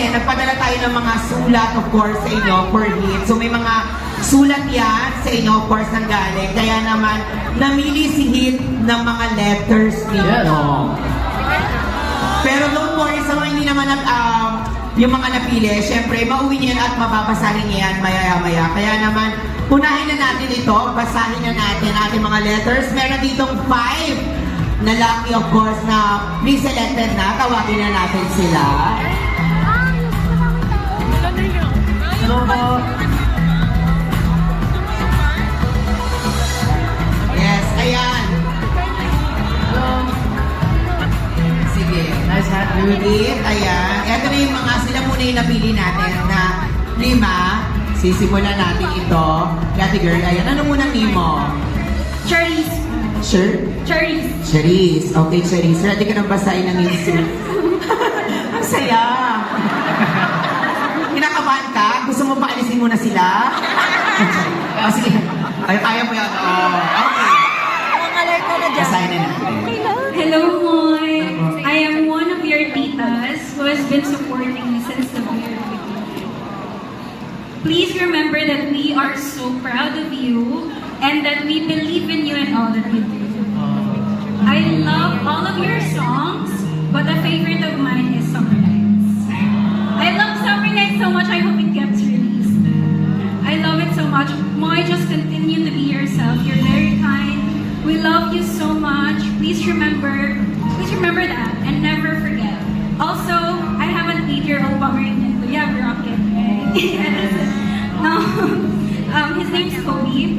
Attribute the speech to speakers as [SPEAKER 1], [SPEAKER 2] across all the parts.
[SPEAKER 1] kasi nagpadala tayo ng mga sulat, of course, sa inyo for hit. So may mga sulat yan sa inyo, of course, nang galing. Kaya naman, namili si Hit ng mga letters dito. Pero don't worry, sa mga hindi naman yung mga napili, syempre, mauwi niya yan at mababasahin niya yan maya-maya. Kaya naman, unahin na natin ito, basahin na natin ating mga letters. Meron ditong 5 na lucky, of course, na pre-selected na. Tawagin na natin sila. Hello po. Yes, ayan. Hello. Sige.
[SPEAKER 2] Nice hat,
[SPEAKER 1] Judith, ayan. Ito na yung mga, sila muna yung napili natin na 5. Sisimulan natin ito. Gati girl, ayan. Ano muna mo?
[SPEAKER 3] Charisse.
[SPEAKER 1] Sure?
[SPEAKER 3] Charisse.
[SPEAKER 1] Charisse. Okay, Charisse. Ready ka nang basahin ng insul. Ang saya. Kinakabahan ka? Gusto mo paalisin muna sila? Oh, sige. Kaya mo yan. Oh, okay. Basahin na natin.
[SPEAKER 3] Hello, Moy. I am one of your titas who has been supporting me since the very beginning. Please remember that we are so proud of you and that we believe in you and all that you do. I love all of your songs, but a favorite of mine is Summer Nights. I love Summer Nights so much, I hope it gets released. I love it so much. Moy, just continue to be yourself. You're very kind. We love you so much. Please remember that and never forget. Also, I have an 8-year-old Pomeranian. We have Rocket, right? Yes. No. His name's Kobe.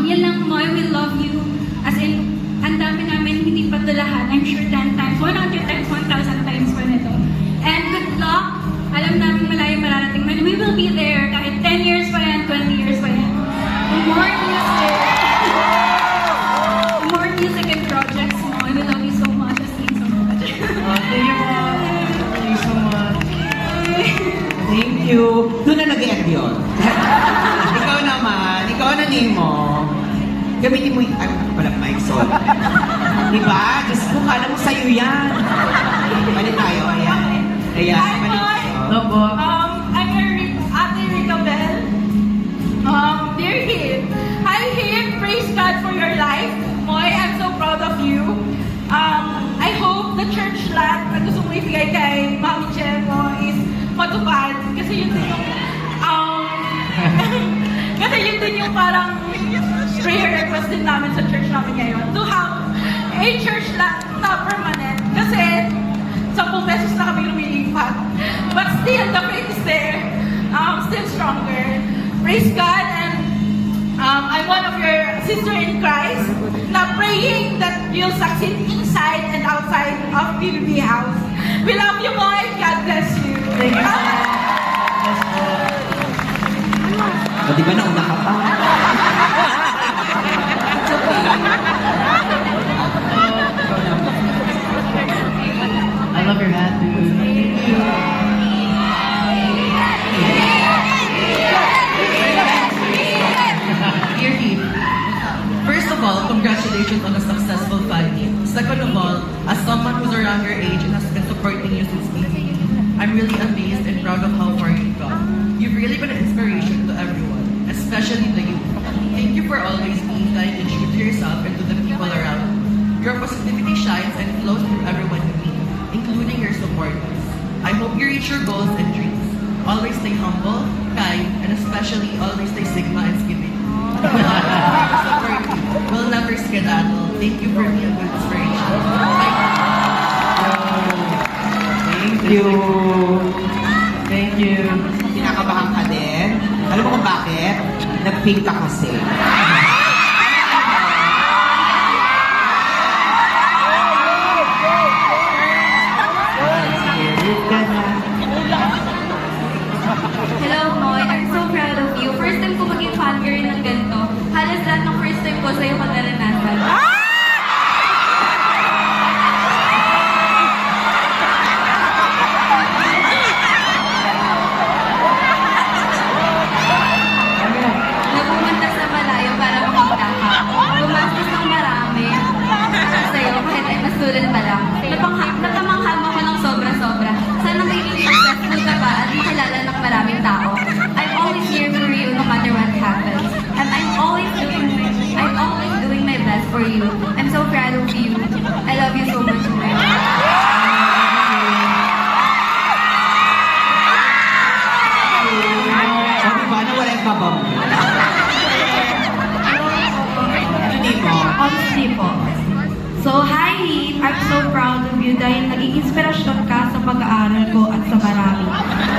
[SPEAKER 3] Yan lang, Moy, we love you. As in, ang dami namin hindi pa ito lahat. I'm sure 10 times, 100 times, 1,000 times pa nito. And good luck. Alam namin malayo mararating man. We will be there kahit 10 years pa yan, 20 years pa yan. More music. More music and projects, Moy. We love you so much. As in, so much.
[SPEAKER 2] Thank you po. Thank you so much.
[SPEAKER 1] Thank you. Doon na nag-end yun. Ikaw naman, ikaw na mo. Gamitin mo yung, walang mic, sorry. Diba? Diyos ko, kala mo sa'yo yan. Balik tayo, ayan. Ayan, balik tayo.
[SPEAKER 2] Hello po.
[SPEAKER 4] I'm your Ate Rica Bell. Dear Hit, hi Hit, praise God for your life. Moy, I'm so proud of you. I hope the church lot na gusto mo ibigay kay Mami Chemo is matupad. Kasi yun din yung, kasi yun din yung parang prayer request din namin sa church namin ngayon. To have a church lot na permanent. Kasi 10 beses na kami lumilipat. But still, the faith is there. Still stronger. Praise God, and I'm one of your sister in Christ na praying that you'll succeed inside and outside of PBB House. We love you, boy. God bless you.
[SPEAKER 2] Thank you.
[SPEAKER 1] O, di ba nauna ka pa? It's okay.
[SPEAKER 2] I love your hat, dude.
[SPEAKER 5] Dear Heath, first of all, congratulations on a successful 5 years. Second of all, as someone who's around your age and has been supporting you since BC, I'm really amazed and proud of how far you've gone. You've really been an inspiration to everyone, especially the youth. Thank you for always being kind and true to yourself and to the people around you. Your positivity shines and flows through everyone you meet, including your supporters. I hope you reach your goals and dreams. Always stay humble, kind, and especially always stay Sigma and skipping. Support you. We'll never skedaddle. Thank you for being a good inspiration.
[SPEAKER 1] Thank you.
[SPEAKER 2] Thank you.
[SPEAKER 1] Kinakabahan ka din. Alam mo kung bakit? Nag-pink ka kasi.
[SPEAKER 3] Hello, Moy. I'm so proud of you. First time ko maging fan girl ng ganito. Halos lahat ng first time ko sa'yo ko naranasan. Napumunta sa malayo para makita ka. Gumastos ng marami. Para sa'yo, kahit ay masulan pa lang. Napamahal mo ko ng sobra-sobra. Sana magiging successful
[SPEAKER 6] Heath, I'm so proud of you dahil naging inspirasyon ka sa pag-aaral ko at sa marami.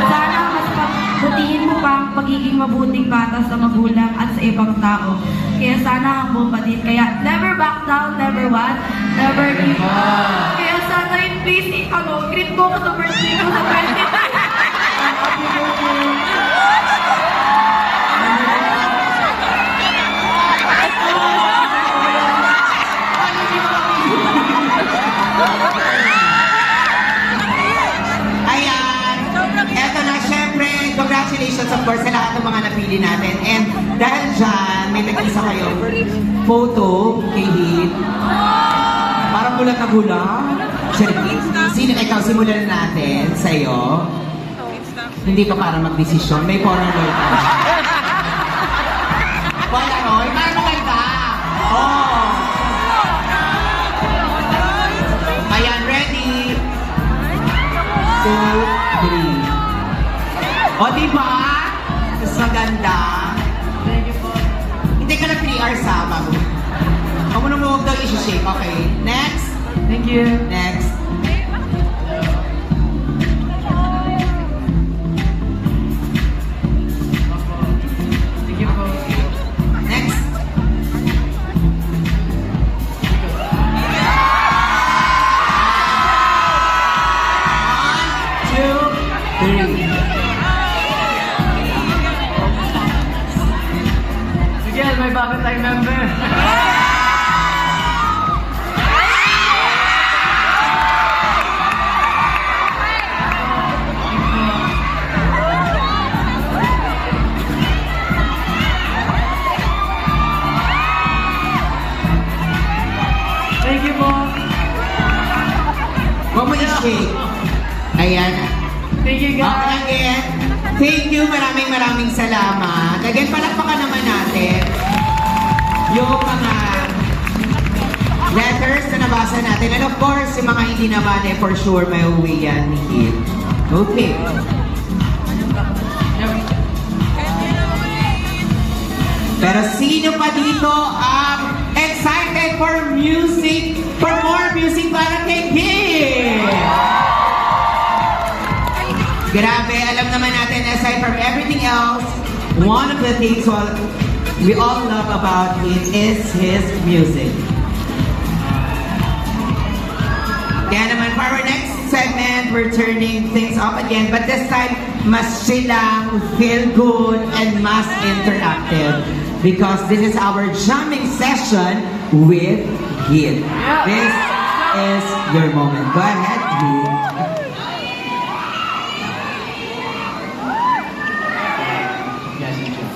[SPEAKER 6] Sana mas pagbutihin mo pa ang pagiging mabuting bata sa magulang at sa ibang tao. Kaya sana hambong pa din. Kaya never back down, never what? Never give up. Kaya sana yun please, greet mo ko sa birthday ko sa 23. Happy birthday.
[SPEAKER 1] Ayan. Eto na, syempre, congratulations of course sa lahat ng mga napili natin. And dahil dyan, may nag-isa kayong photo kay Heath. Parang bulat na bulat. Sino ikaw? Simulan natin sa'yo. Hindi ka para magdesisyon. May Polaroid ka. Polaroid? Parang maganda. Oh. Ayan, ready? 2, 3. O, diba? Mas maganda.
[SPEAKER 2] Thank you po.
[SPEAKER 1] Hindi ka na 3 hours ha, bago. Huwag mo na huwag daw isi-shake. Okay, next.
[SPEAKER 2] Thank you.
[SPEAKER 1] Next.
[SPEAKER 2] Thank you po.
[SPEAKER 1] Next. One, two, three.
[SPEAKER 2] Miguel, may bago tayong member. Thank you po.
[SPEAKER 1] Huwag mo i-shake. Ayan.
[SPEAKER 2] Thank you
[SPEAKER 1] Okay,
[SPEAKER 2] guys.
[SPEAKER 1] again. Thank you. Maraming salamat. Again, palakpakan naman natin yung mga letters na nabasa natin. And of course, yung mga hindi naman for sure may uwi yan ni Heath. Okay. Pero sino pa dito ang excited for music, for more music para kay Heath? Grabe, alam naman natin, aside from everything else, one of the things we all love about him is his music. Kaya naman, for our next segment, we're turning things up again, but this time, mas silang feel good and mas interactive. Because this is our jamming session with Heath. This is your moment. Go ahead, Heath.
[SPEAKER 2] Yes, thank you.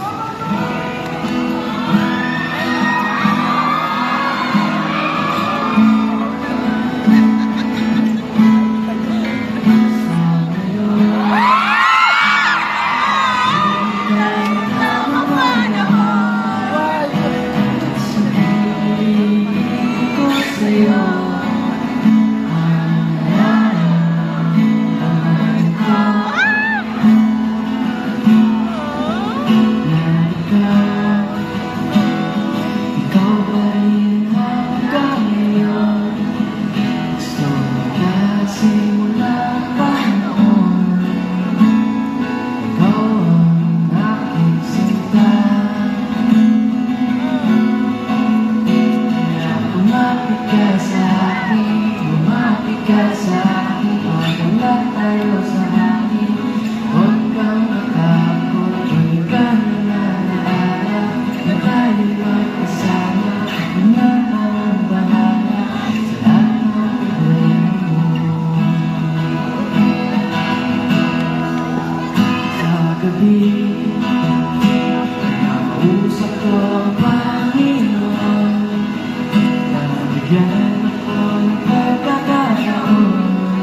[SPEAKER 6] Bigyan ako ng pagkakataon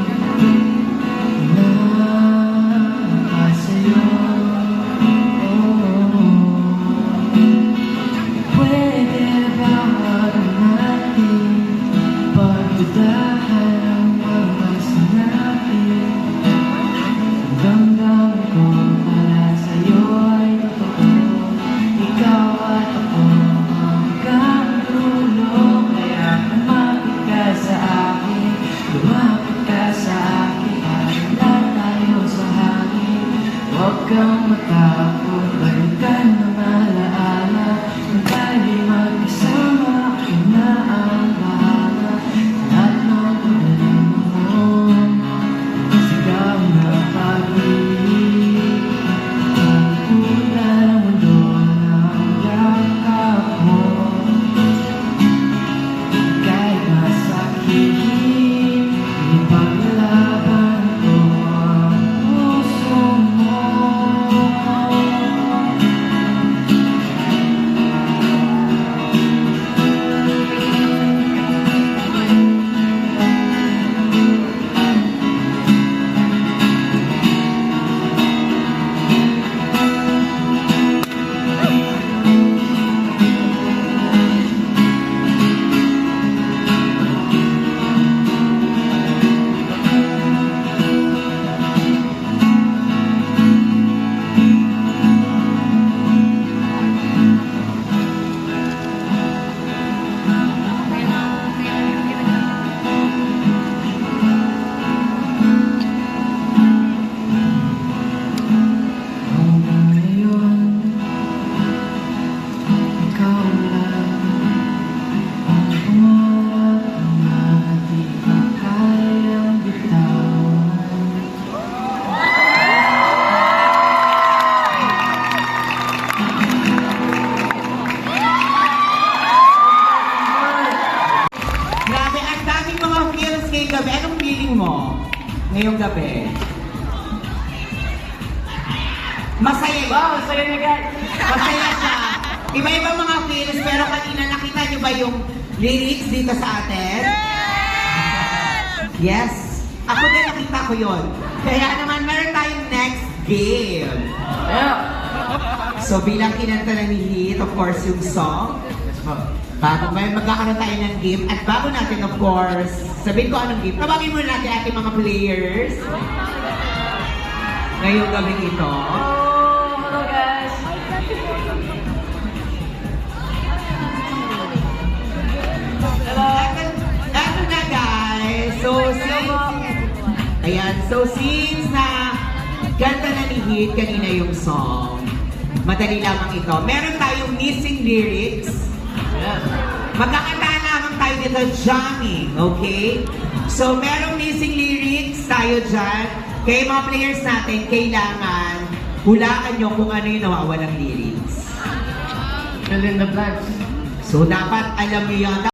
[SPEAKER 2] kang matakot, bago ka na malaala. Kung tayo'y magkasama, akin na ang bahala. Lahat ng pagaling mo, sigaw na pag-ibig. Ang pula ng mundo ng yakap mo. Kahit masakit, ipaglaban ko ang puso mo. Hanggang ngayon, ikaw lang ang pangarap na di ko kayang bitawan.
[SPEAKER 1] Grabe, ang daming mga feels ngayong gabi. Anong feeling mo ngayong gabi? Masaya ba?
[SPEAKER 2] Wow, saya niya guys!
[SPEAKER 1] Masaya siya. Iba-iba mga feels, pero kanina nakita niyo ba yung lyrics dito sa atin? Yes! Ako din nakita ko yon. Kaya naman, meron tayong next game.
[SPEAKER 2] Yeah!
[SPEAKER 1] So bilang kinanta na ni Heath, of course, yung song. Bago magkakaroon tayo ng game. At bago natin, of course, sabihin ko anong game. Tabagin muna natin ating mga players. Ngayong gabi ito.
[SPEAKER 2] Oh, hello guys! Hello!
[SPEAKER 1] Eto na guys. So since na ganda na ni Heath kanina yung song, madali lamang ito. Meron tayong missing lyrics.
[SPEAKER 2] Yes!
[SPEAKER 1] Magkakanta lamang tayo dito, jamming, okay? So, merong missing lyrics tayo dyan. Kaya mga players natin, kailangan hulaan nyo kung ano yung nawawalang lyrics.
[SPEAKER 2] Fill in the blanks.
[SPEAKER 1] So, dapat alam nyo yun.